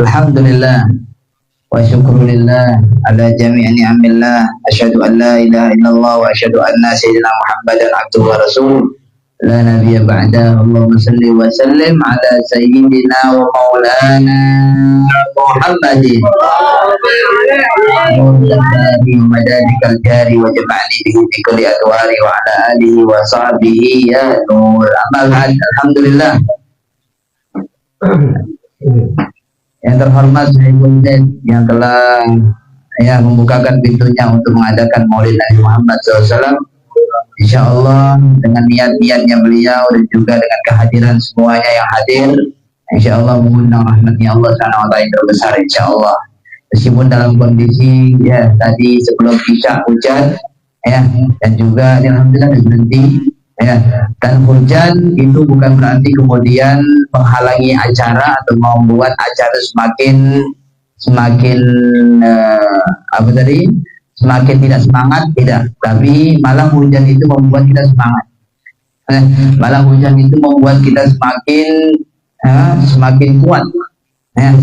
Alhamdulillah wa syukrulillah ala jami'i ni'amillah. Asyhadu an la ilaha illallah wa asyhadu anna sayyidina Muhammadan abduhu wa rasuluh. La nabiyya ba'da. Allahumma salli wa sallim ala sayyidina wa maulana Muhammadin madadikal jari wa jama'ani bihi fi kulli adwari wa ala alihi wa sahbihi ya nur. Alhamdulillah. Yang terhormat Syekhul Zaid yang telah membukakan pintunya untuk mengadakan Maulid Nabi Muhammad SAW. Insya Allah dengan niat-niatnya beliau dan juga dengan kehadiran semuanya yang hadir, insya Allah mengundang rahmatnya Allah Subhanahu wa Ta'ala yang terbesar, insya Allah. Meskipun dalam kondisi tadi sebelum isya hujan dan juga alhamdulillah berhenti. Dan hujan itu bukan berarti kemudian menghalangi acara atau membuat acara semakin semakin tidak semangat, tidak. Tapi malah hujan itu membuat kita semangat. Malah hujan itu membuat kita semakin kuat,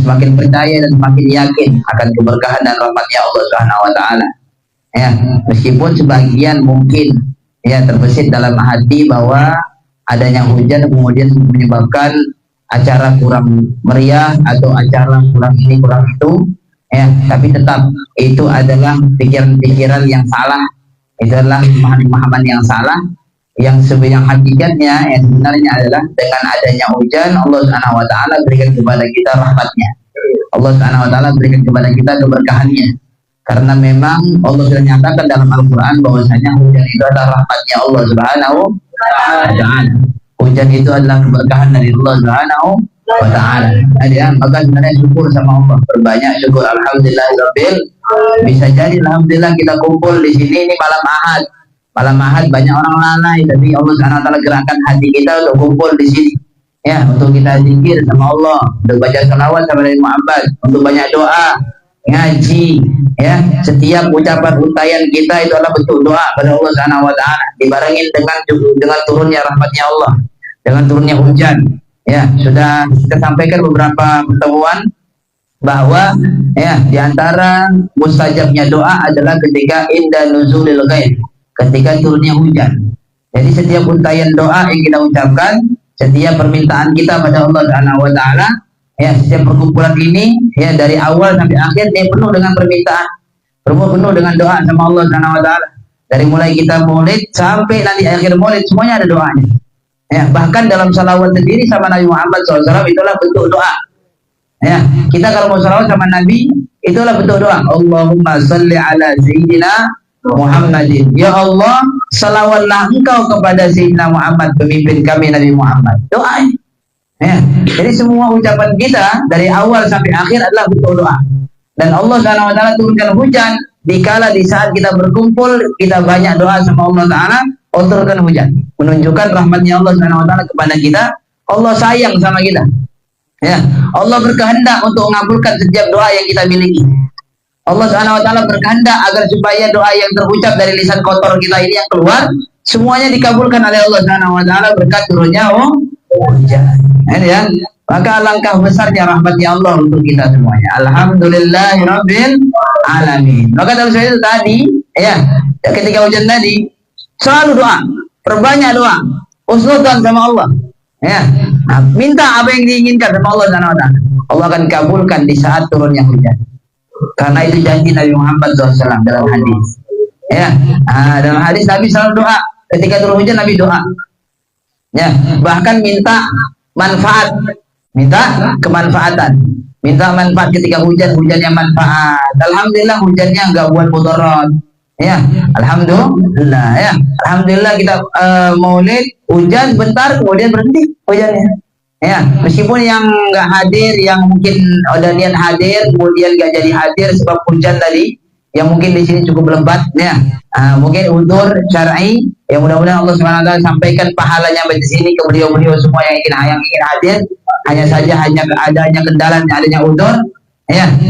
semakin percaya dan semakin yakin akan keberkahan dan rahmatnya Allah Subhanahu wa Ta'ala. Meskipun sebagian mungkin terbesit dalam hati bahwa adanya hujan kemudian menyebabkan acara kurang meriah atau acara kurang ini kurang itu, tapi tetap itu adalah pikiran-pikiran yang salah, itu adalah pemahaman yang salah, yang hakikatnya yang sebenarnya adalah dengan adanya hujan Allah Subhanahu wa Ta'ala berikan kepada kita rahmatnya, Allah Subhanahu wa Ta'ala berikan kepada kita keberkahannya. Karena memang Allah sudah nyatakan dalam Al-Quran bahwasanya hujan itu adalah rahmatnya Allah Subhanahu wa Ta'ala. Hujan itu adalah keberkahan dari Allah Subhanahu wa Ta'ala. Maka sebenarnya syukur sama Allah, berbanyak syukur. Alhamdulillah Rabbil. Bisa jadi alhamdulillah kita kumpul di sini ini malam Ahad. Malam Ahad banyak orang lalai, tapi Allah Subhanahu wa Ta'ala gerakan hati kita untuk kumpul di sini. Untuk kita zikir sama Allah, untuk baca salawat sama Nabi Muhammad, untuk banyak doa, ngaji, setiap ucapan untayan kita itu adalah bentuk doa pada Allah Subhanahu wa Ta'ala, dibarengin dengan turunnya rahmatnya Allah, dengan turunnya hujan. Sudah kita sampaikan beberapa pertemuan bahwa di antara mustajabnya doa adalah ketika inda nuzulil ghaib, ketika turunnya hujan. Jadi setiap untayan doa yang kita ucapkan, setiap permintaan kita pada Allah Subhanahu wa Ta'ala, setiap perkumpulan ini dari awal sampai akhir penuh dengan permintaan, penuh dengan doa sama Allah Subhanahu wa Ta'ala. Dari mulai kita maulid sampai nanti akhir maulid semuanya ada doanya. Bahkan dalam salawat sendiri sama Nabi Muhammad SAW itulah bentuk doa. Kita kalau mau salawat sama Nabi itulah bentuk doa. Allahumma salli ala Sayyidina Muhammadin. Ya Allah, salawatlah engkau kepada Sayyidina Muhammad, pemimpin kami Nabi Muhammad. Doanya. Jadi semua ucapan kita dari awal sampai akhir adalah bentuk doa. Dan Allah Subhanahu wa Ta'ala turunkan hujan di saat kita berkumpul, kita banyak doa sama Allah Ta'ala, Allah turunkan hujan, menunjukkan rahmatnya Allah Subhanahu wa Ta'ala kepada kita. Allah sayang sama kita. Allah berkehendak untuk mengabulkan setiap doa yang kita miliki. Allah Subhanahu wa Ta'ala berkehendak agar supaya doa yang terucap dari lisan kotor kita ini yang keluar semuanya dikabulkan oleh Allah Subhanahu wa Ta'ala berkat turunnya hujan. Maka alangkah besarnya rahmatnya Allah untuk kita semuanya. Alhamdulillahirabbil alamin. Maka dalam saya itu tadi, ketika hujan tadi selalu doa, perbanyak doa, usnudan sama Allah. Minta apa yang diinginkan sama Allah Subhanahu wa Ta'ala. Allah akan kabulkan di saat turunnya hujan. Karena itu janji Nabi Muhammad SAW dalam hadis. Dalam hadis Nabi selalu doa. Ketika turun hujan Nabi doa. Bahkan minta manfaat, minta kemanfaatan, minta manfaat ketika hujannya manfaat. Alhamdulillah hujannya enggak buat mudarat. Alhamdulillah. Alhamdulillah kita maulid hujan bentar kemudian berhenti hujannya. Meskipun yang enggak hadir, yang mungkin ada niat hadir kemudian enggak jadi hadir sebab hujan tadi, yang mungkin di sini cukup lebat, mungkin udzur syar'i. Yang mudah-mudahan Allah Subhanahu wa Ta'ala sampaikan pahalanya di sini ke beliau-beliau semua yang ingin hadir. Hanya saja adanya kendala, adanya udzur.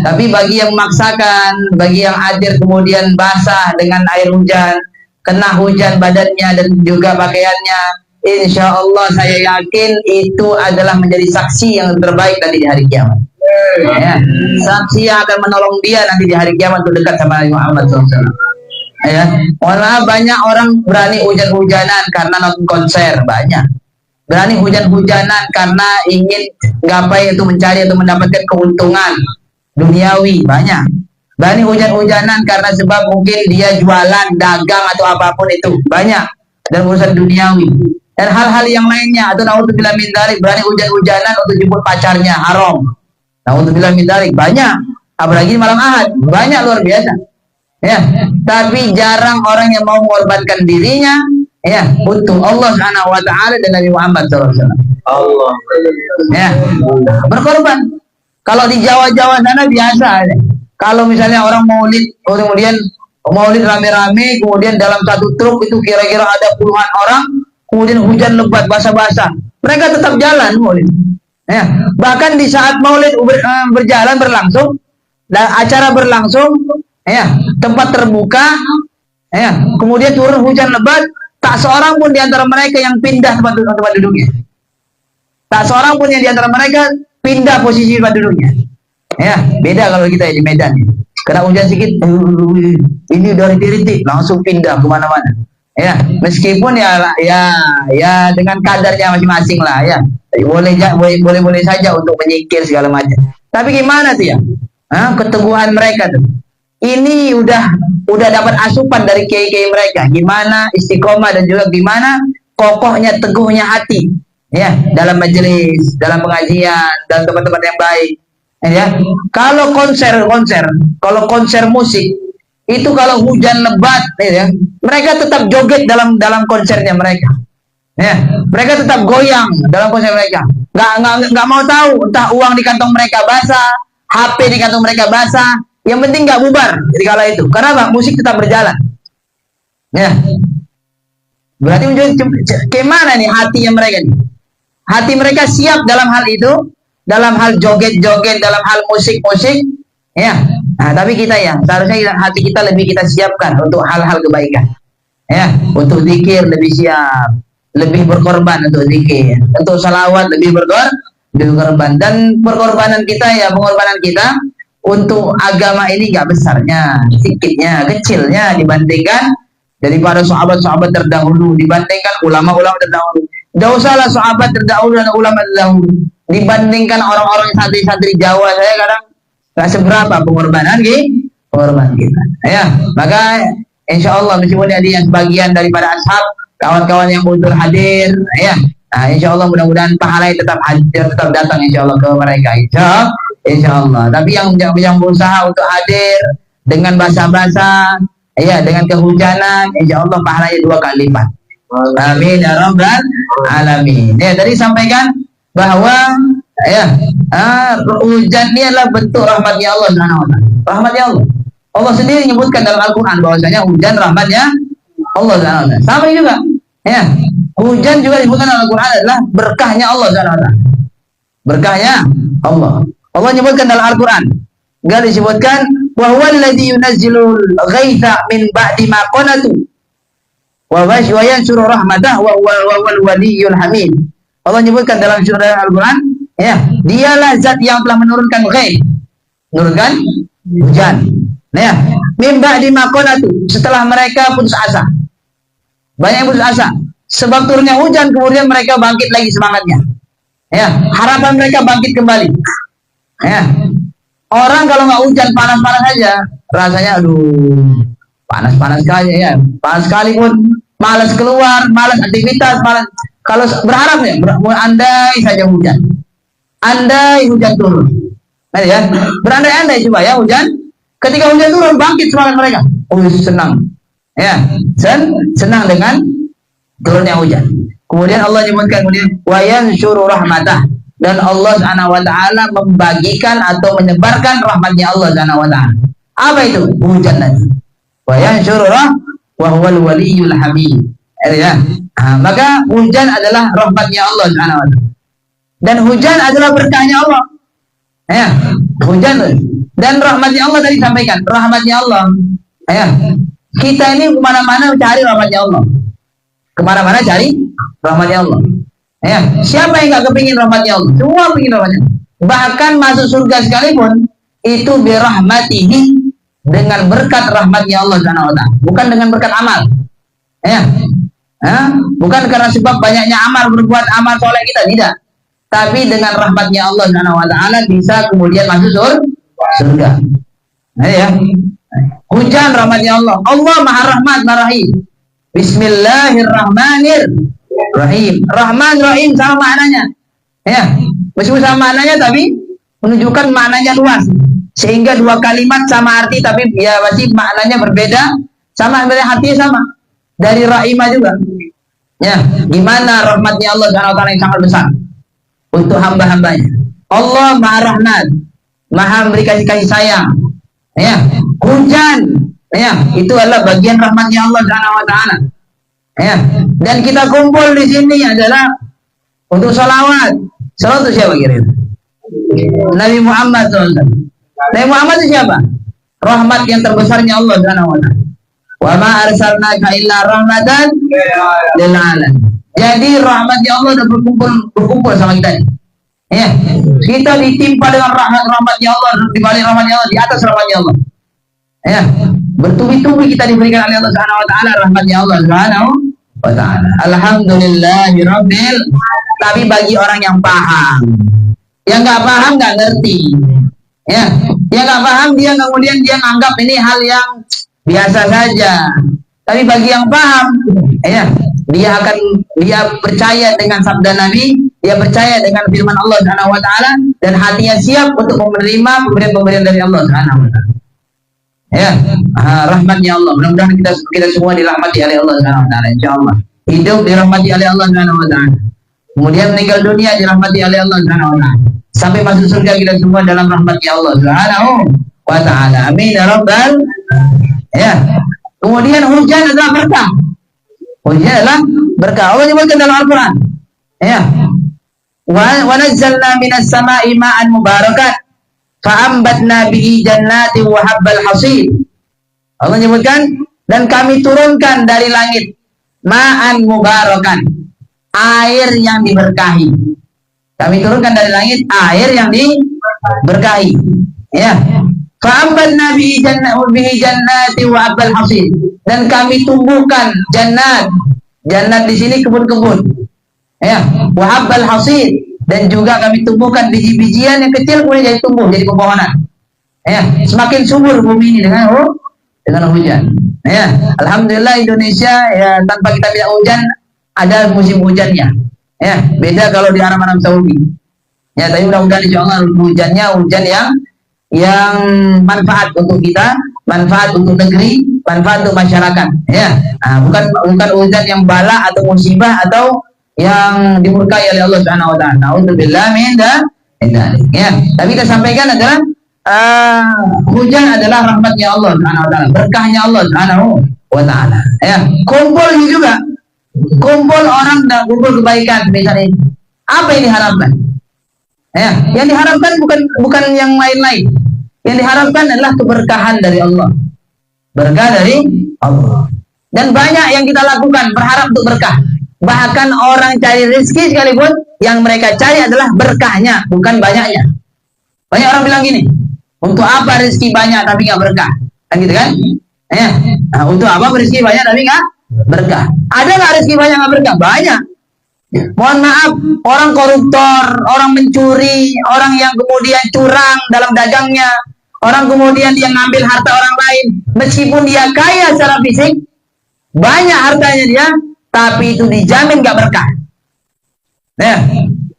Tapi bagi yang memaksakan, bagi yang hadir kemudian basah dengan air hujan, kena hujan badannya dan juga pakaiannya, insya Allah saya yakin itu adalah menjadi saksi yang terbaik nanti di hari kiamat. Ya, saksi yang akan menolong dia nanti di hari kiamat untuk dekat sama Nabi Muhammad SAW. Ya, mohon maaf, banyak orang berani hujan-hujanan karena nonton konser, banyak. Berani hujan-hujanan karena ingin gapai itu, mencari atau mendapatkan keuntungan duniawi, banyak. Berani hujan-hujanan karena sebab mungkin dia jualan, dagang atau apapun itu, banyak. Dan urusan duniawi dan hal-hal yang lainnya, atau naudzubillah min dzalik, berani hujan-hujanan untuk jemput pacarnya, haram. Naudzubillah min dzalik, banyak. Apalagi malam Ahad, banyak, luar biasa. Ya, tapi jarang orang yang mau mengorbankan dirinya ya untuk Allah Subhanahu wa taala dan Nabi Muhammad SAW. Allah. Ya, berkorban. Kalau di Jawa-Jawa sana biasa ya. Kalau misalnya orang maulid, kemudian maulid rame-rame, kemudian dalam satu truk itu kira-kira ada puluhan orang, kemudian hujan lebat basah-basah, mereka tetap jalan maulid. Ya, bahkan di saat maulid berjalan berlangsung dan acara berlangsung, ya, tempat terbuka, ya, kemudian turun hujan lebat, tak seorang pun di antara mereka yang pindah tempat duduknya. Tak seorang pun yang di antara mereka pindah posisi tempat duduknya. Ya, beda kalau kita di Medan. Kena hujan sedikit, ini dari titik langsung pindah kemana-mana. Ya, meskipun ya dengan kadarnya masing-masing lah ya. Boleh saja untuk menyingkir segala macam. Tapi gimana tuh ya? Keteguhan mereka tuh. Ini udah dapat asupan dari kiai-kiai mereka. Gimana istiqomah dan juga gimana kokohnya, teguhnya hati. Ya, dalam majelis, dalam pengajian, dalam tempat-tempat yang baik. Ya, kalau konser musik itu kalau hujan lebat, ya, mereka tetap joget dalam konsernya mereka. Ya, mereka tetap goyang dalam konser mereka. Nggak mau tahu entah uang di kantong mereka basah, HP di kantong mereka basah. Yang penting nggak bubar di kala itu. Karena apa? Musik tetap berjalan. Ya, berarti gimana nih hatinya mereka nih? Hati mereka siap dalam hal itu. Dalam hal joget-joget, dalam hal musik-musik, ya. Nah, tapi kita ya, seharusnya hati kita lebih kita siapkan untuk hal-hal kebaikan, ya. Untuk zikir lebih siap, lebih berkorban untuk zikir, untuk salawat lebih berkorban, dan pengorbanan kita untuk agama ini nggak besarnya, sedikitnya, kecilnya dibandingkan daripada sahabat-sahabat terdahulu, dibandingkan ulama-ulama terdahulu. Tidak usahlah sahabat terdahulu dan ulama terdahulu. Dibandingkan orang-orang santri-santri Jawa, saya kadang nggak seberapa pengorbanan kita. Ya, maka insya Allah meskipun ada yang sebagian daripada ashab, kawan-kawan yang mundur hadir, ya, nah, insya Allah mudah-mudahan pahalanya tetap hadir, tetap datang insya Allah ke mereka, insya Allah. Tapi yang berusaha untuk hadir dengan basa-basa, ya, dengan kehujanan, insya Allah pahalanya 2 kali lipat. Amin ya rabbal alamin. Ya, tadi sampaikan bahwa ya hujan ini adalah bentuk rahmatnya Allah Subhanahu wa taala. Rahmatnya Allah. Allah sendiri menyebutkan dalam Al-Qur'an bahwasanya hujan rahmatnya Allah Subhanahu wa taala. Sama juga. Ya. Hujan juga disebutkan dalam Al-Qur'an adalah berkahnya Allah Subhanahu wa taala. Berkahnya Allah. Allah menyebutkan dalam Al-Qur'an. Enggak disebutkan wa huwallazi yunazzilul ghaitha min ba'di ma qanatu. Wa yansuru rahmatah wa huwal waliyyul hamid. Allah menyebutkan dalam surah Al-Quran, ya, dialah zat yang telah menurunkan ghaib, menurunkan hujan. Nah, ya, mimba di makonatu, setelah mereka putus asa, banyak yang putus asa, sebab turunnya hujan, kemudian mereka bangkit lagi semangatnya. Ya, harapan mereka bangkit kembali. Ya, orang kalau nggak hujan panas-panas aja, rasanya aduh, panas-panas saja ya, panas sekali pun, malas keluar, malas aktivitas, malas. Kalau berharap ya, andai saja hujan, andai hujan turun, nah, ya, berandai-andai coba ya hujan. Ketika hujan turun, bangkit semangat mereka. Oh, senang, ya, senang dengan turunnya hujan. Kemudian Allah menyebutkan wa yansyuru rahmatah, dan Allah Subhanahu wa taala membagikan atau menyebarkan rahmatnya Allah Subhanahu wa taala. Apa itu? Hujan tadi. Wa yansyuru wa huwal waliyyul hamid. Ya. Nah, maka hujan adalah rahmatnya Allah Subhanahu wa taala. Dan hujan adalah berkahnya Allah. Ya, hujan dan rahmatnya Allah tadi sampaikan, rahmatnya Allah. Ya. Kita ini kemana-mana cari rahmatnya Allah. Kemana-mana cari rahmatnya Allah. Ya. Siapa yang nggak kepingin rahmatnya Allah? Semua ingin rahmatnya. Bahkan masuk surga sekalipun itu birahmatihi, dengan berkat rahmatnya Allah Subhanahu wa taala, bukan dengan berkat amal. Ya. Bukan karena sebab banyaknya amal, berbuat amal soleh kita, tidak. Tapi dengan rahmatnya Allah Subhanahu wa taala bisa kemudian masuk surga. Ya. Hujan rahmatnya Allah. Allah Maha Rahmat Maha Rahim. Bismillahirrahmanirrahim. Rahman Rahim sama maknanya. Ya. Meskipun sama maknanya tapi menunjukkan maknanya luas. Sehingga dua kalimat sama arti tapi ya masih maknanya berbeda, sama sebenarnya artinya sama. Dari rahimah juga. Ya, gimana rahmatnya Allah Subhanahu wa taala yang sangat besar untuk hamba-hambanya. Allah Maha Rahman, Maha memberi kasih sayang. Ya, hujan, ya, itu adalah bagian rahmatnya Allah Subhanahu wa taala. Ya, dan kita kumpul di sini adalah untuk salawat. Salawat itu siapa kira? Nabi Muhammad SAW. Nabi Muhammad itu siapa? Rahmat yang terbesarnya Allah Subhanahu wa taala. Wa ma arsalnaka illa rahmatan lil alamin. Jadi rahmatnya Allah sudah berkumpul sama kita. Ya. Kita ditimpa dengan rahmatnya Allah, di balik rahmatnya Allah, di atas rahmatnya Allah. Ya. Bertubi-tubi kita diberikan oleh Allah Subhanahu wa taala rahmatnya Allah Subhanahu wa taala. Alhamdulillahirabbil. Tapi bagi orang yang paham, yang nggak paham nggak ngerti. Ya, yang nggak paham dia kemudian dia anggap ini hal yang biasa saja. Tapi bagi yang paham, ya, dia percaya dengan sabda Nabi, dia percaya dengan firman Allah Subhanahu wa taala dan hatinya siap untuk menerima pemberian-pemberian dari Allah Subhanahu wa taala. Ya, rahmatnya Allah. Mudah-mudahan kita semua dirahmati oleh Allah Subhanahu wa taala insyaallah. Hidup dirahmati oleh Allah Subhanahu wa taala. Kemudian meninggal dunia dirahmati oleh Allah Subhanahu wa taala. Sampai masuk surga kita semua dalam rahmatnya Allah Subhanahu wa taala. Amin ya rabbal. Ya. Kemudian hujan adalah berkah. Hujan adalah berkah. Allah menyebutkan dalam Al-Qur'an. Ya. Wa nazzalna minas sama'i ma'an mubarakan fa'ambatna bihi jannatin wa habbal hasid. Allah menyebutkan dan kami turunkan dari langit ma'an mubarakan, air yang diberkahi. Kami turunkan dari langit air yang diberkahi. Ya. Fa'ambatna bihi jannati wa habbal hasid, dan kami tumbuhkan jannat. Jannat di sini kebun-kebun. Ya, wa habbal hasid, dan juga kami tumbuhkan biji-bijian yang kecil kemudian jadi tumbuh jadi pepohonan. Ya, semakin subur bumi ini dengan hujan. Ya, alhamdulillah Indonesia ya tanpa kita minta hujan ada musim hujannya. Ya, beda kalau di Arab Saudi. Ya, tapi mudah-mudahan insyaallah hujannya hujan yang manfaat untuk kita, manfaat untuk negeri, manfaat untuk masyarakat. Ya, bukan hujan yang bala atau musibah atau yang dimurkai oleh Allah Subhanahu wa taala. Nauzubillah min dzalik. Ya, tapi kita sampaikan adalah hujan adalah rahmatnya Allah Subhanahu wa taala, berkahnya Allah Subhanahu wa taala. Ya, kumpul juga. Kumpul orang dan kumpul kebaikan misalnya. Apa yang diharapkan? Ya, yang diharapkan bukan yang lain-lain. Yang diharapkan adalah keberkahan dari Allah. Berkah dari Allah. Dan banyak yang kita lakukan berharap untuk berkah. Bahkan orang cari rezeki sekalipun yang mereka cari adalah berkahnya, bukan banyaknya. Banyak orang bilang gini, untuk apa rezeki banyak tapi nggak berkah? Kan gitu kan? Ya. Untuk apa rezeki banyak tapi nggak berkah? Ada nggak rezeki banyak nggak berkah? Banyak. Mohon maaf, orang koruptor, orang mencuri, orang yang kemudian curang dalam dagangnya, orang kemudian dia ngambil harta orang lain, meskipun dia kaya secara fisik, banyak hartanya dia, tapi itu dijamin gak berkah. Ya,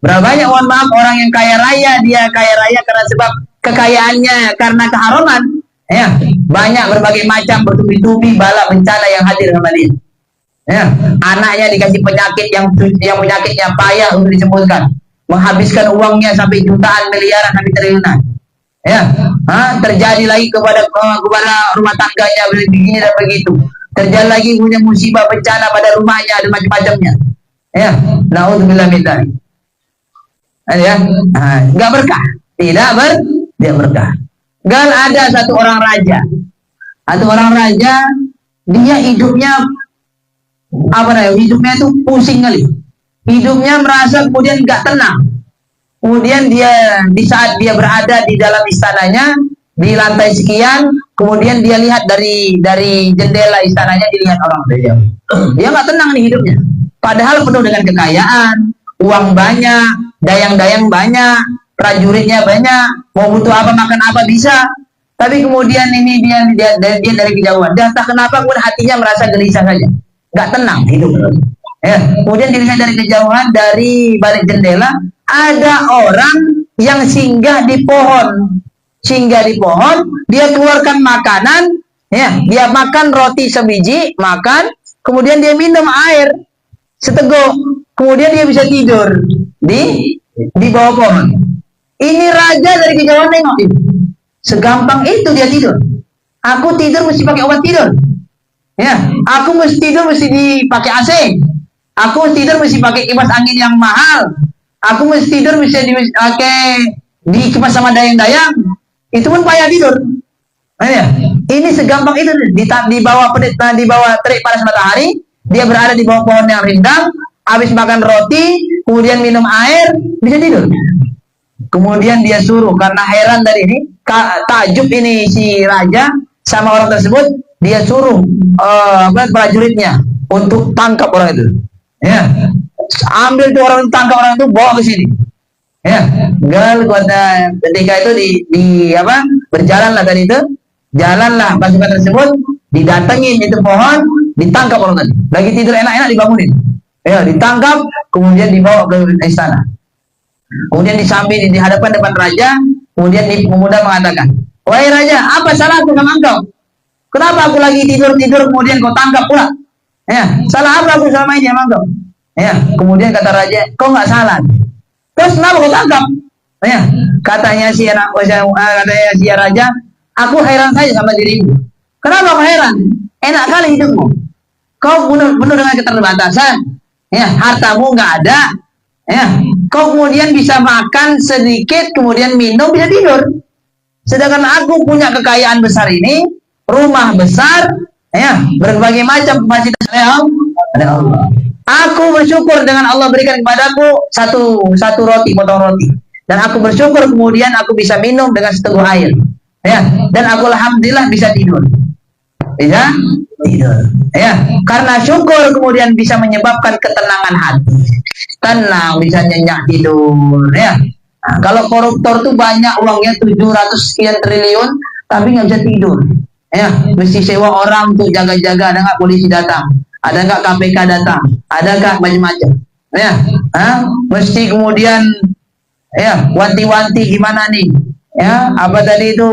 berapa banyak mohon maaf orang yang kaya raya, dia kaya raya karena sebab kekayaannya karena keharaman. Ya, banyak berbagai macam bertubi-tubi bala bencana yang hadir sama dia. Ya, anaknya dikasih penyakit yang penyakitnya payah untuk disembuhkan, menghabiskan uangnya sampai jutaan, miliaran, sampai triliunan. Ya, terjadi lagi kepada rumah tangganya begini dan begitu. Terjadi lagi punya musibah bencana pada rumahnya dan macam-macamnya. Ya, naudzubillah min dzalik. Ya, enggak berkah, tidak berkah. Gal ada satu orang raja, dia hidupnya hidupnya itu pusing kali, hidupnya merasa kemudian nggak tenang. kemudian dia di saat dia berada di dalam istananya di lantai sekian, kemudian dia lihat dari jendela istananya dilihat orang beliau. Dia nggak tenang nih hidupnya. Padahal penuh dengan kekayaan, uang banyak, dayang-dayang banyak, prajuritnya banyak, mau butuh apa makan apa bisa. Tapi kemudian ini dia dari kejauhan. Dan entah kenapa pun hatinya merasa gelisah saja, nggak tenang hidup. Ya, kemudian dilihat dari kejauhan dari balik jendela ada orang yang singgah di pohon. Singgah di pohon, dia keluarkan makanan, ya, dia makan roti sebiji, makan, kemudian dia minum air seteguk, kemudian dia bisa tidur di bawah pohon. Ini raja dari kejauhan nengok, segampang itu dia tidur. Aku tidur mesti pakai obat tidur, ya, aku mesti tidur mesti dipakai AC, aku mesti tidur mesti pakai kipas angin yang mahal, aku mesti tidur mesti dipakai dikemas sama dayang-dayang. Itu pun payah tidur. Nah, ya. Ini segampang itu di bawah terik panas matahari, dia berada di bawah pohon yang rindang, habis makan roti, kemudian minum air, bisa tidur. Kemudian dia suruh, karena heran dari ini, takjub ini si raja sama orang tersebut, dia suruh prajuritnya untuk tangkap orang itu. Ya, ambil tuh orang, tangkap orang itu, bawa ke sini. Ya, ketika itu berjalanlah tadi itu, jalanlah pasukan tersebut, didatengin itu pohon, ditangkap orang tadi. Lagi tidur enak-enak dibangunin. Ya, ditangkap, kemudian dibawa ke istana. Kemudian disambi di hadapan depan raja, kemudian pemuda mengatakan, "Wahai raja, apa salahku sama engkau? Kenapa aku lagi tidur-tidur kemudian kau tangkap pula? Ya, salah apa aku selama ini sama engkau?" Ya, kemudian kata raja, "Kau nggak salah. Terus kenapa kau tangkap?" Ya, katanya si raja, "Aku heran saja sama dirimu. Kenapa kau heran? Enak kali hidupmu. Kau penuh dengan keterbatasan. Ya, hartamu nggak ada. Ya, kau kemudian bisa makan sedikit, kemudian minum, bisa tidur. Sedangkan aku punya kekayaan besar ini, rumah besar, ya, berbagai macam fasilitas oleh Allah. Aku bersyukur dengan Allah berikan kepadaku satu roti, potong roti. Dan aku bersyukur kemudian aku bisa minum dengan seteguk air. Ya, dan aku alhamdulillah bisa tidur. Bisa tidur. Ya, karena syukur kemudian bisa menyebabkan ketenangan hati. Tenang, bisa nyenyak tidur. Ya. Nah, kalau koruptor tuh banyak uangnya 700 sekian triliun, tapi nggak bisa tidur. Ya, mesti sewa orang untuk jaga-jaga, ada nggak polisi datang. Ada nggak KPK datang? Ada nggak macam-macam? Ya, mesti kemudian ya wanti-wanti gimana nih? Ya, apa tadi itu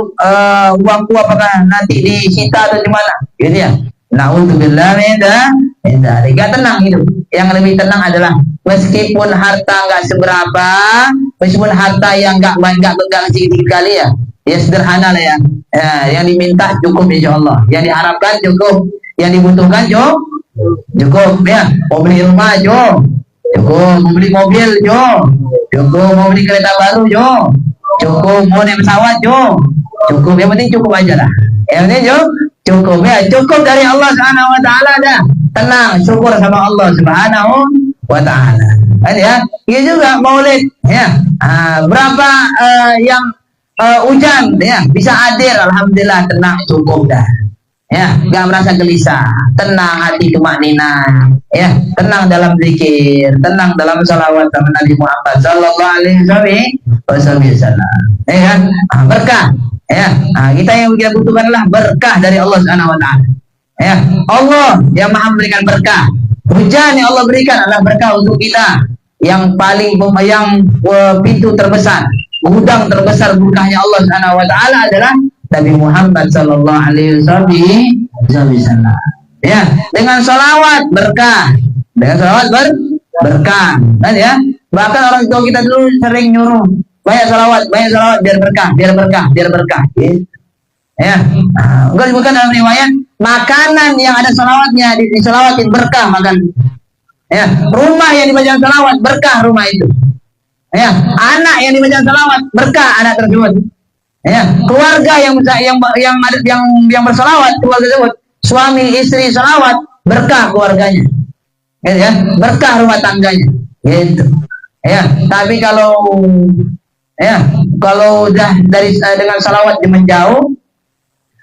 uangku apakah nanti disita atau gimana? Gitu ya. Nauzubillah nggak tenang hidup. Yang lebih tenang adalah meskipun harta nggak seberapa, meskipun harta yang nggak sedikit kali ya, ya sederhana lah ya. Ya, yang diminta cukup insya Allah, yang diharapkan cukup, yang dibutuhkan cukup ya. Mau beli rumah cukup, mau beli mobil cukup, mau beli kereta baru cukup, mau naik pesawat cukup, yang penting cukup aja lah. Yang penting cukup ya, cukup dari Allah Subhanahu wa taala dah. Tenang, syukur sama Allah Subhanahu wa taala. Ya, ini juga Maulid ya. Berapa yang hujan ya, bisa hadir, alhamdulillah, tenang, cukup dah. Ya, nggak merasa gelisah, tenang hati, tumaknina, ya, tenang dalam zikir, tenang dalam salawat kepada Nabi Muhammad sallallahu alaihi wasallam. Ya kan? Berkah. Ya, kita yang kita butuhkan adalah berkah dari Allah Subhanahu wa taala. Ya, Allah yang Maha memberikan berkah. Hujan yang Allah berikan adalah berkah untuk kita. Yang paling pintu terbesar, gudang terbesar berkahnya Allah Subhanahu wa taala adalah Nabi Muhammad sallallahu alaihi wasallam. Ya, dengan salawat berkah. Dengan salawat berkah. Kan ya? Bahkan orang tua kita dulu sering nyuruh banyak salawat biar berkah. Ya. Enggak disebutkan dalam riwayat makanan yang ada salawatnya diselawatin berkah makan. Ya, rumah yang dibaca salawat berkah rumah itu. Ya, anak yang dibaca salawat berkah anak tersebut. Ya, keluarga yang bersalawat, keluarga tersebut, suami istri salawat berkah keluarganya. Ya, berkah rumah tangganya. Gitu. Ya, tapi kalau udah dari dengan salawat menjauh,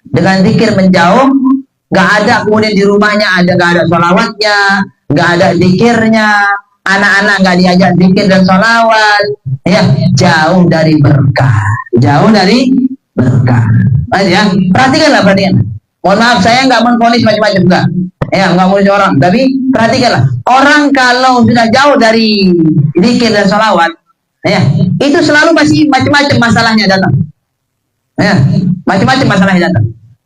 dengan zikir menjauh, nggak ada kemudian di rumahnya nggak ada salawatnya, nggak ada zikirnya, anak-anak nggak diajak zikir dan salawat, ya jauh dari berkah, jauh dari berkah. Ya, perhatikanlah, perhatikan. Mohon maaf, saya nggak menfonis macam-macam, enggak. Ya, nggak mau orang, tapi perhatikanlah. Orang kalau sudah jauh dari zikir dan salawat, ya, itu selalu masih macam-macam masalahnya datang. Ya, macam-macam masalahnya datang.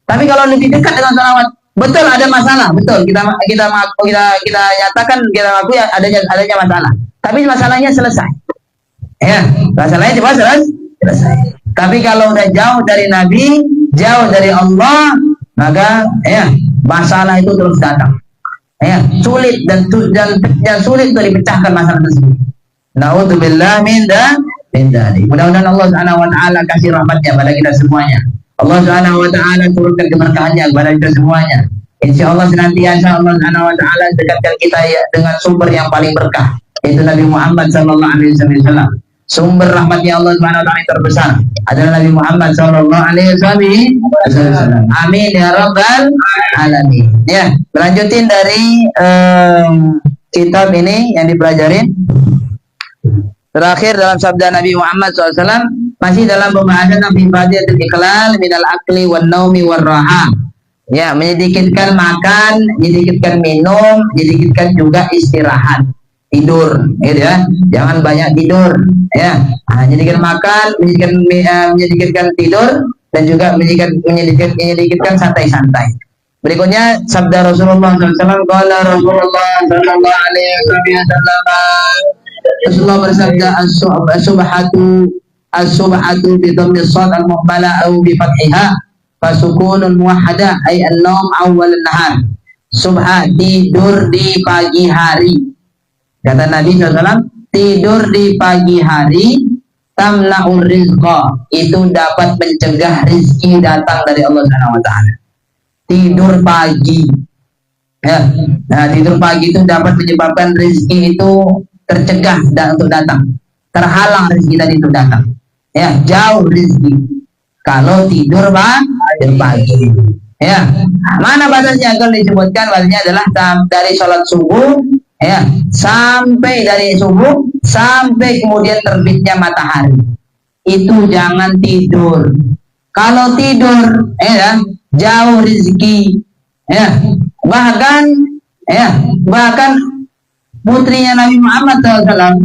Tapi kalau lebih dekat dengan salawat, betul ada masalah, betul kita nyatakan, kita akui adanya masalah. Tapi masalahnya selesai. Ya, masalahnya cuma selesai. Tapi kalau udah jauh dari Nabi, jauh dari Allah, maka ya masalah itu terus datang. Ya, sulit dan sulit untuk dipecahkan masalah tersebut. Na'udzubillah min dzalik. Mudah-mudahan Allah Subhanahu wa taala kasih rahmatnya pada kita semuanya. Allah Subhanahu wa taala turunkan keberkahannya kepada kita semuanya. Insyaallah senantiasa Allah Subhanahu wa taala dekatkan kita ya dengan sumber yang paling berkah, yaitu Nabi Muhammad sallallahu alaihi wasallam. Sumber rahmatnya Allah Subhanahu wa taala yang terbesar adalah Nabi Muhammad sallallahu alaihi wasallam. Amin ya rabbal alamin. Ya, lanjutin dari kitab ini yang dipelajarin. Terakhir dalam sabda Nabi Muhammad SAW, masih dalam pembahasan Nabi Fadilatul Iqlal minal akli wan naumi war raha. Ya, menyedikitkan makan, menyedikitkan minum, menyedikitkan juga istirahat, tidur, gitu ya. Jangan banyak tidur, ya. Menyedikitkan makan, menyedikitkan tidur, dan juga menyedikitkan santai-santai. Berikutnya sabda Rasulullah SAW, qala Rasulullah sallallahu alaihi wasallam, Rasulullah bersabda, as-subhatu bi dhammi shad al-muhmala aw bi fathiha fasukunun muwahhada ay an-naum awwal an-nahar. Subha, tidur di pagi hari. Kata Nabi SAW, tidur di pagi hari tamna'ur rizqa, itu dapat mencegah rezeki datang dari Allah Subhanahu wa taala. Tidur pagi. Ya. Nah, tidur pagi itu dapat menyebabkan rezeki itu tercegah dan untuk datang, terhalang rezeki tadi untuk datang. Ya, jauh rezeki kalau tidur pagi. Ya, mana batasnya? Kalau disebutkan batasnya adalah dari sholat subuh, ya, sampai dari subuh sampai kemudian terbitnya matahari. Itu jangan tidur. Kalau tidur, ya, jauh rezeki. Ya, bahkan putrinya Nabi Muhammad SAW,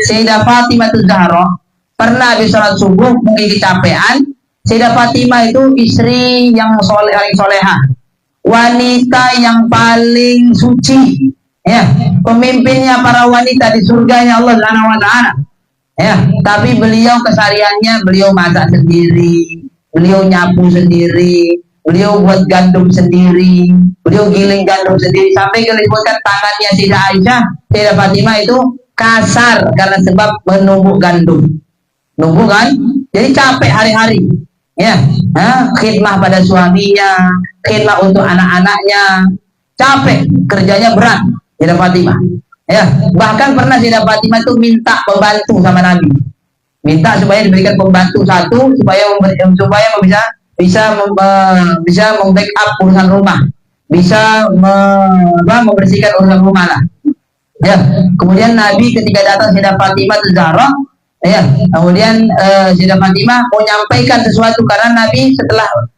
Sayyidah Fatimah Zahra, pernah habis sholat subuh mungkin kecapean. Sayyidah Fatimah itu istri yang paling solehah, wanita yang paling suci, ya, pemimpinnya para wanita di surganya Allah Subhanahu wa taala. Ya, tapi beliau kesehariannya beliau masak sendiri, beliau nyapu sendiri, beliau buat gandum sendiri, beliau giling gandum sendiri, sampai disebutkan tangannya Sayyidah Aisyah, Sayyidah Fatimah itu kasar karena sebab menumbuk gandum. Numbuk kan? Jadi capek hari-hari. Ya, khidmah pada suaminya, khidmah untuk anak-anaknya, capek, kerjanya berat Sayyidah Fatimah. Ya, bahkan pernah Sayyidah Fatimah itu minta pembantu sama Nabi. Minta supaya diberikan pembantu satu supaya bisa membackup urusan rumah, bisa membersihkan urusan rumah lah. Ya, kemudian Nabi ketika datang Sayyidah Fatimah Zahra, ya, kemudian Sayyidah Fatimah mau menyampaikan sesuatu karena Nabi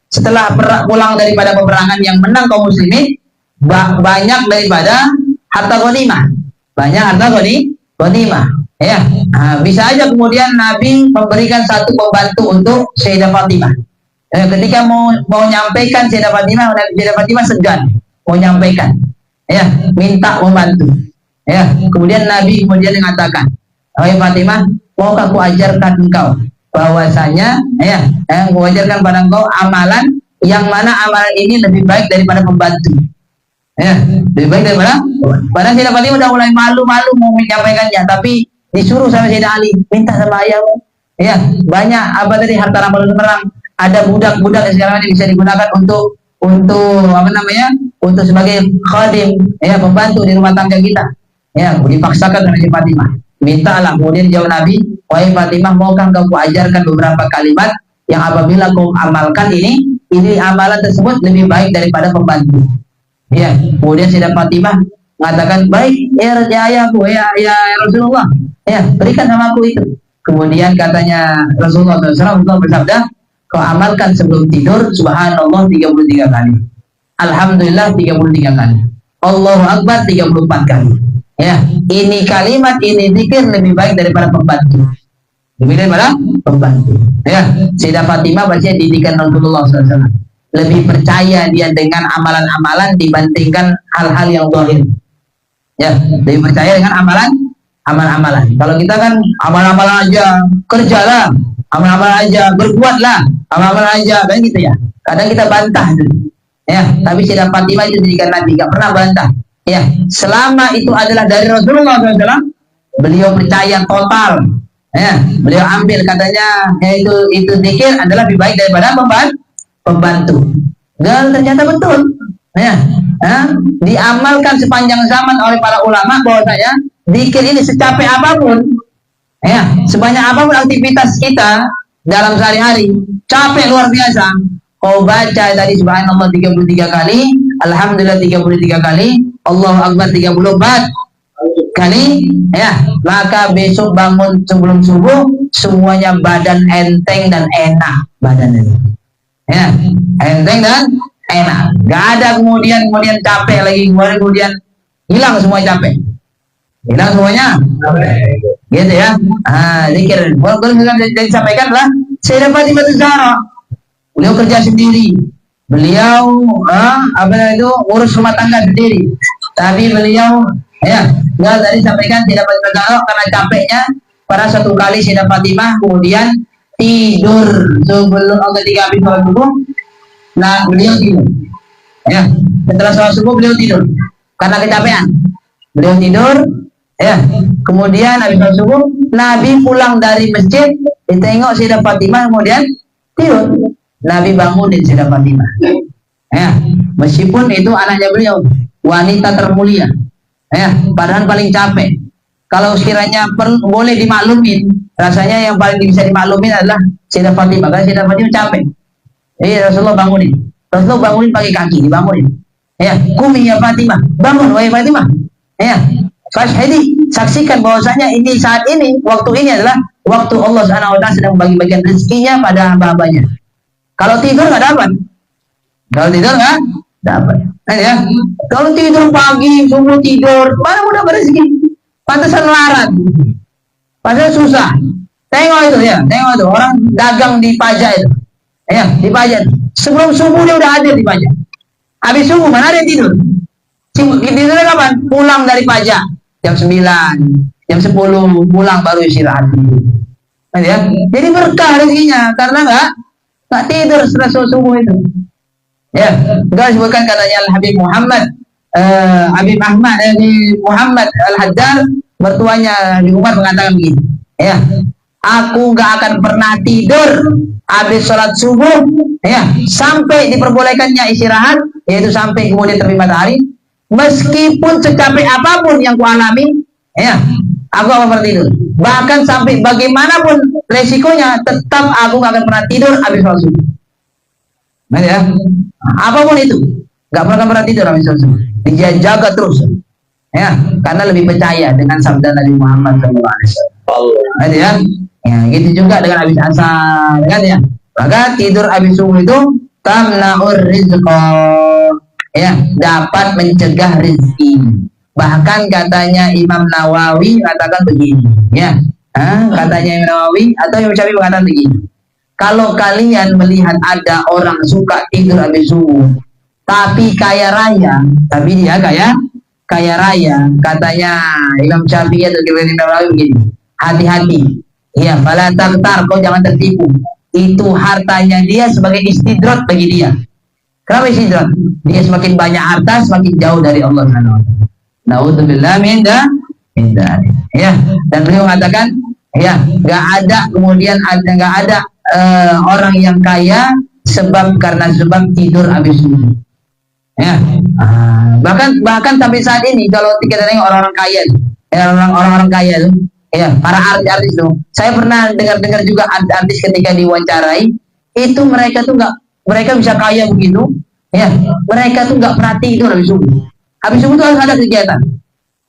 setelah pulang daripada peperangan yang menang kaum muslimin, banyak daripada harta ghanimah, banyak harta ghanimah. Ya, bisa aja kemudian Nabi memberikan satu pembantu untuk Sayyidah Fatimah. Ketika mau menyampaikan Sayyidah Fatimah segan mau menyampaikan, ya, minta membantu. Ya, kemudian Nabi mengatakan, "Wahai Fatimah, maukah aku ajarkan engkau bahwasanya, ya, aku ajarkan pada engkau amalan yang mana amalan ini lebih baik daripada pembantu." Ya, lebih baik daripada. Padahal Sayyidah Fatimah udah mulai malu-malu mau menyampaikannya, tapi disuruh sama Sayyidina Ali, minta sama ayahmu. Ya, banyak dari harta rampasan perang. Ada budak-budak yang sekarang ini bisa digunakan untuk sebagai khadim, ya, pembantu di rumah tangga kita. Ya, dipaksakan oleh Fatimah. mintalah. Kemudian jawab Nabi, wahai Fatimah, maukah kau ajarkan beberapa kalimat yang apabila kau amalkan ini amalan tersebut lebih baik daripada pembantu. Ya, kemudian Sayyidah Fatimah mengatakan, baik ya ayahku, ya Rasulullah, ya berikan sama aku itu. Kemudian katanya Rasulullah SAW bersabda, kau amalkan sebelum tidur subhanallah 33 kali, alhamdulillah 33 kali, Allahu Akbar 34 kali. Ya, ini kalimat, ini zikir lebih baik daripada pembantu. Lebih daripada pembantu. Ya, Sayyidah Fatimah baca didikan Rasulullah SAW. Lebih percaya dia dengan amalan-amalan dibandingkan hal-hal yang zahir. Ya, lebih percaya dengan amalan-amalan. Kalau kita kan amal-amalan aja, kerjalah, amal-amalan aja, berbuatlah, amal-amalan aja, kan gitu ya. Kadang kita bantah. Ya, tapi Sayyidah Fatimah itu didikan Nabi, gak pernah bantah. Ya, selama itu adalah dari Rasulullah SAW, beliau percaya total. Ya, beliau ambil katanya, itu zikir adalah lebih baik daripada pembantu. Dan ternyata betul. Ya, diamalkan sepanjang zaman oleh para ulama bahwasanya zikir ini secapek apapun, ya, sebanyak apapun aktivitas kita dalam sehari-hari, capek luar biasa, kau baca tadi subhanallah 33 kali, alhamdulillah 33 kali, Allahu Akbar 34 kali, ya, maka besok bangun sebelum subuh semuanya badan enteng dan enak badannya. Ya, enteng dan enak. Gak ada kemudian capek lagi, kemudian hilang semua capek. Hilang semuanya. Gitu ya. Zikir. Kalau misalkan disampaikan lah, Sayyidah Fatimah Zahra. Beliau kerja sendiri. Beliau urus rumah tangga sendiri. Tapi beliau nggak tadi sampaikan Sayyidah Fatimah Zahra karena capeknya pada suatu kali Sayyidah Fatimah kemudian tidur sebelum ketika habis sholat subuh. Nah, beliau tidur. Ya, setelah sholat subuh beliau tidur karena kecapean. Beliau tidur. Ya, kemudian habis sholat subuh, Nabi pulang dari masjid, ditengok Sayyidah Fatimah kemudian tidur. Nabi bangunin Sayyidah Fatimah. Ya, meskipun itu anaknya beliau, wanita termulia. Ya, padahal paling capek. Kalau sekiranya boleh dimaklumin, rasanya yang paling bisa dimaklumin adalah Sayyidah Fatimah. Karena Sayyidah Fatimah capek. Rasulullah bangunin. Rasulullah bangunin pakai kaki, dibangunin. Ya, kumi ya Fatimah, bangun wahai Fatimah. Ya, fashhadi, saksikan bahwasanya ini saat ini, waktu ini adalah waktu Allah Subhanahu wa taala sedang bagi-bagian rezekinya pada hamba-hambanya. Kalau tidur nggak dapat. Kalau tidur nggak dapat. Ya, kalau tidur pagi, subuh tidur, mana mudah berezeki. Pantesan melarat, pantesan susah. Tengok itu ya, tengok itu orang dagang di pajak itu, ya di pajak. Sebelum subuh dia udah hadir di pajak. Habis subuh mana ada yang tidur? Tidurnya kapan? Pulang dari pajak jam 9, jam 10 pulang baru istirahat. Ya, jadi berkah rezekinya karena nggak tidur setelah subuh itu. Ya, enggak sebutkan katanya Al Habib Muhammad. Habib Ahmad Muhammad Al-Haddar, mertuanya di Umar mengatakan begini, ya, aku nggak akan pernah tidur habis sholat subuh, ya, sampai diperbolehkannya istirahat, yaitu sampai kemudian terbit matahari, meskipun secapek apapun yang kualami, ya, aku akan pernah tidur. Bahkan sampai bagaimanapun resikonya, tetap aku nggak akan pernah tidur habis sholat subuh. Nah, ya, apapun itu, nggak pernah tidur habis sholat subuh. Dia jaga terus, ya, karena lebih percaya dengan sabda Nabi Muhammad SAW. Ya, gitu juga dengan habis asar, kan ya. Maka tidur habis subuh itu tamna'ur rizqa, ya, dapat mencegah rezeki. Bahkan katanya Imam Nawawi katakan begini, ya, katanya Imam Nawawi atau Imam Syafi'i mengatakan begini. Kalau kalian melihat ada orang suka tidur habis subuh, tapi kaya raya, tapi dia kaya raya, katanya Imam Syafi'i atau Imam Nawawi begini, hati-hati, ya, fala taqtar, kau jangan tertipu. Itu hartanya dia sebagai istidrat bagi dia. Kenapa istidrat? Dia semakin banyak harta, semakin jauh dari Allah Subhanahu wa taala. Nauzubillah min dzalik. Ya, dan beliau mengatakan, ya, nggak ada orang yang kaya karena sebab tidur habis subuh. Ya, bahkan sampai saat ini kalau kita tengok orang-orang kaya, orang-orang kaya itu, Ya, para artis-artis itu. Saya pernah dengar-dengar juga artis ketika diwawancarai, itu mereka tuh nggak, mereka bisa kaya begitu, ya, mereka tuh nggak perhati itu habis subuh. Habis subuh tuh harus ada kegiatan,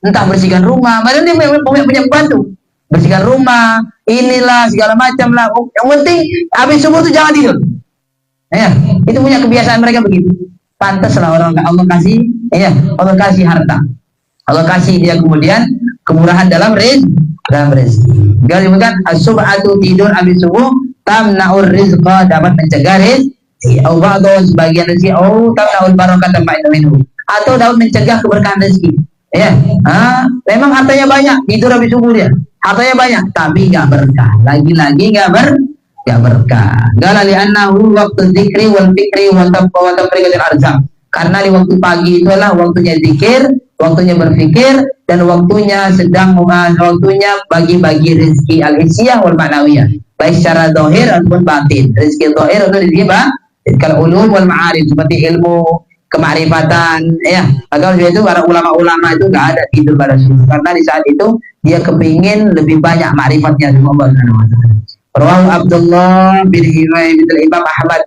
entah bersihkan rumah, padahal dia punya pembantu, bersihkan rumah, inilah segala macam lah. Yang penting habis subuh tuh jangan tidur. Ya, itu punya kebiasaan mereka begitu. Pantaslah orang Allah kasih, ya, Allah kasih harta, Allah kasih dia kemudian kemurahan dalam rezeki. Kalau disebutkan as-subhatu tidur habis subuh tamnaur rizqa, dapat mencegah rezeki. Allah atau sebagian rezeki, tamnaul barakata minhu, atau dapat mencegah keberkahan rezeki. Ya, memang hartanya banyak, tidur habis subuh dia, hartanya banyak, tapi nggak berkah. Lagi-lagi nggak berkah. Gala li'annahu waktu zikri wal fikri wa tafriqatil arzam. Karena di waktu pagi itu adalah waktunya zikir, waktunya berpikir, dan waktunya waktunya bagi-bagi rezeki al-hissiyah wal ma'nawiyah, baik secara zahir ataupun batin. Rezeki zahir itu rezeki kalau ulum wal ma'arif, seperti ilmu kemarifatan, ya. Maka itu para ulama-ulama itu nggak ada tidur pada subuh, karena di saat itu dia kepingin lebih banyak makrifatnya dengan Allah Subhanahu wa taala. Rawahu Abdullah bin Imam Ahmad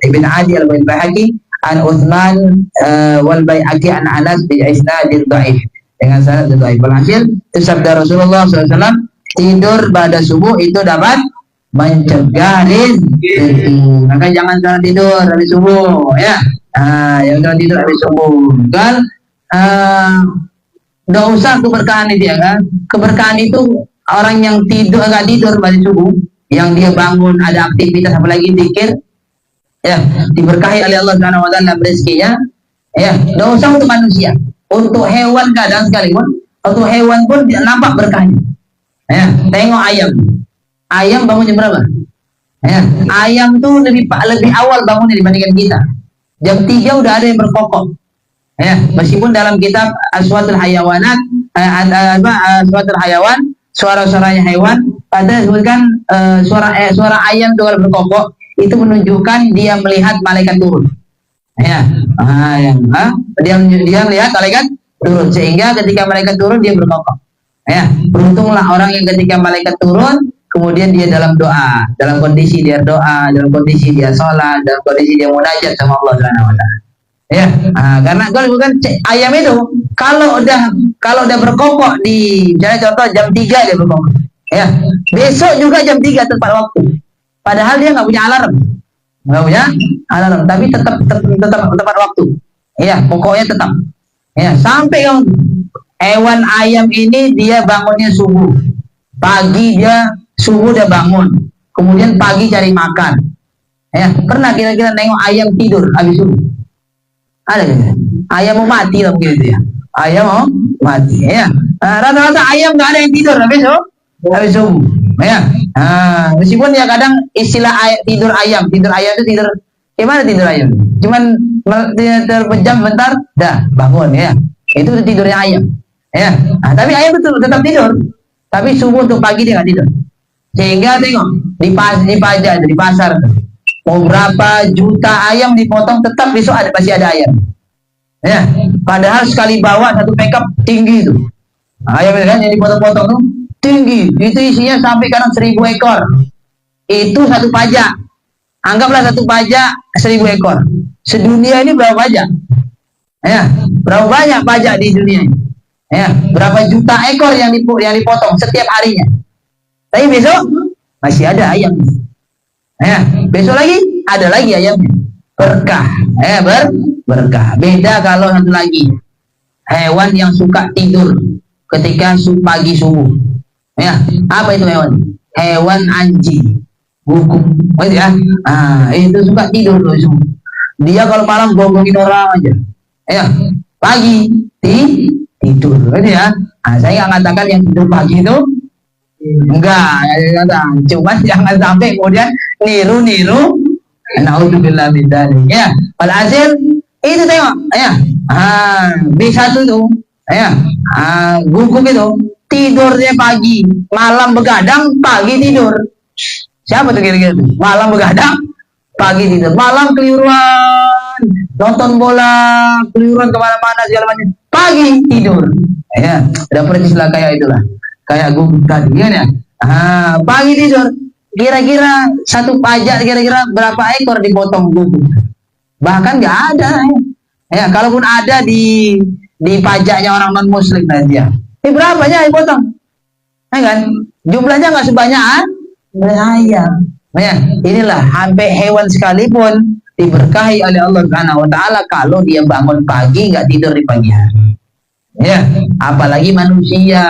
bin Adi al-Baihaqi an Utsman wal Baihaqi an Anas bi isnadin dhaif, dengan sanad dhaif. Berhasil itu sabda Rasulullah SAW, tidur pada subuh itu dapat mencegah rezeki. Maka jangan salah tidur habis subuh, ya. Jangan tidur habis subuh. Kan nggak usah keberkahan itu, ya kan. Keberkahan itu orang yang tidur agak tidur pada subuh, yang dia bangun ada aktivitas apalagi zikir, ya, diberkahi oleh Allah Subhanahu wa taala rezekinya. Ya, enggak usah untuk manusia, untuk hewan kadang sekalipun, untuk hewan pun nampak berkahnya. Ya, tengok ayam. Ayam bangun jam berapa? Ya, ayam tuh lebih awal bangunnya dibandingkan kita. Jam 3 udah ada yang berkokok. Ya, meskipun dalam kitab Aswatul Hayawanat, Aswatul Hayawan, suara-suaranya hewan, pada disebutkan suara ayam itu kalau berkokok itu menunjukkan dia melihat malaikat turun. Ya, dia melihat malaikat turun, sehingga ketika malaikat turun dia berkokok. Ya, beruntunglah orang yang ketika malaikat turun kemudian dia dalam doa, dalam kondisi dia doa, dalam kondisi dia sholat, dalam kondisi dia munajat sama Allah Subhanahu wa taala. Ya, karena kalau bukan ayam itu kalau udah berkokok di, misalnya contoh jam 3 dia berkokok, ya, besok juga jam 3 tepat waktu, padahal dia nggak punya alarm, tapi tetap tepat waktu, ya, pokoknya tetap, ya, sampai hewan ayam ini dia bangunnya subuh, pagi dia subuh dia bangun, kemudian pagi cari makan, ya. Pernah kira-kira nengok ayam tidur habis subuh? Ada kan? Ayam mau mati lah mungkin itu, ya. Ayam mau mati, ya. Rata-rata ayam nggak ada yang tidur habis subuh, ya. Meskipun ya kadang istilah tidur ayam itu tidur gimana, tidur ayam cuman terpejam bentar dah bangun, ya. Itu tidurnya ayam, ya. Tapi ayam itu tetap tidur, tapi subuh untuk pagi dia nggak tidur, sehingga tengok di pasar mau berapa juta ayam dipotong, tetap besok masih ada ayam, ya. Padahal sekali bawa satu pickup tinggi itu ayam kan yang dipotong-potong tuh tinggi, itu isinya sampai kadang 1000 ekor. Itu satu pajak, anggaplah satu pajak 1000 ekor. Sedunia ini berapa pajak, ya? Berapa banyak pajak di dunia ini, ya? Berapa juta ekor yang dipotong setiap harinya. Tapi besok masih ada ayam, ya. Besok lagi ada lagi ayamnya, berkah, ya, berkah. Beda kalau satu lagi hewan yang suka tidur ketika pagi subuh, ya. Apa itu hewan? Hewan anjing, guguk, ya. Itu suka tidur tuh subuh. Dia kalau malam gonggongin orang aja, ya. Pagi tidur, ya. Saya nggak mengatakan yang tidur pagi itu enggak, cuma jangan sampai kemudian niru. Naudzubillah min dzalik, ya. Walhasil itu tengok, ya. B1 itu, ya. Guguk itu tidurnya pagi, malam begadang, pagi tidur. Siapa tuh kira-kira tuh? Malam begadang, pagi tidur, malam keliruan, nonton bola, keliruan kemana-mana segala macam, pagi tidur, ya. Udah persis lah kayak itulah. kayak guguk ya. Pagi tidur, kira-kira satu pajak kira-kira berapa ekor dipotong guguk? Bahkan nggak ada. Ya, kalaupun ada di pajaknya orang non muslim aja. Berapanya dipotong? Ya kan? Jumlahnya nggak sebanyak ayam. Ya, inilah hampir hewan sekalipun diberkahi oleh Allah Subhanahu wa taala kalau dia bangun pagi nggak tidur di pagi hari. Ya, apalagi manusia,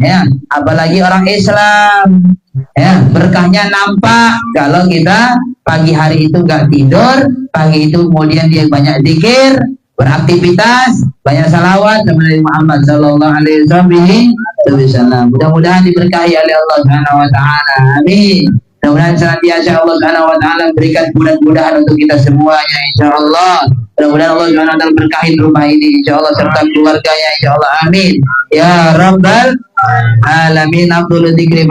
ya, apalagi orang Islam. Ya, berkahnya nampak kalau kita pagi hari itu nggak tidur, pagi itu kemudian dia banyak zikir, beraktivitas, banyak salawat kepada Muhammad sallallahu alaihi wasallam. Mudah-mudahan diberkahi oleh Allah Subhanahu wa taala. Amin. Mudah-mudahan senantiasa Allah Subhanahu wa taala berikan mudah-mudahan untuk kita semuanya insyaallah. Mudah-mudahan Allah Subhanahu wa taala berkahi rumah ini insyaallah serta keluarganya insyaallah. Amin. Ya rabbal alamin. Abdul dzikri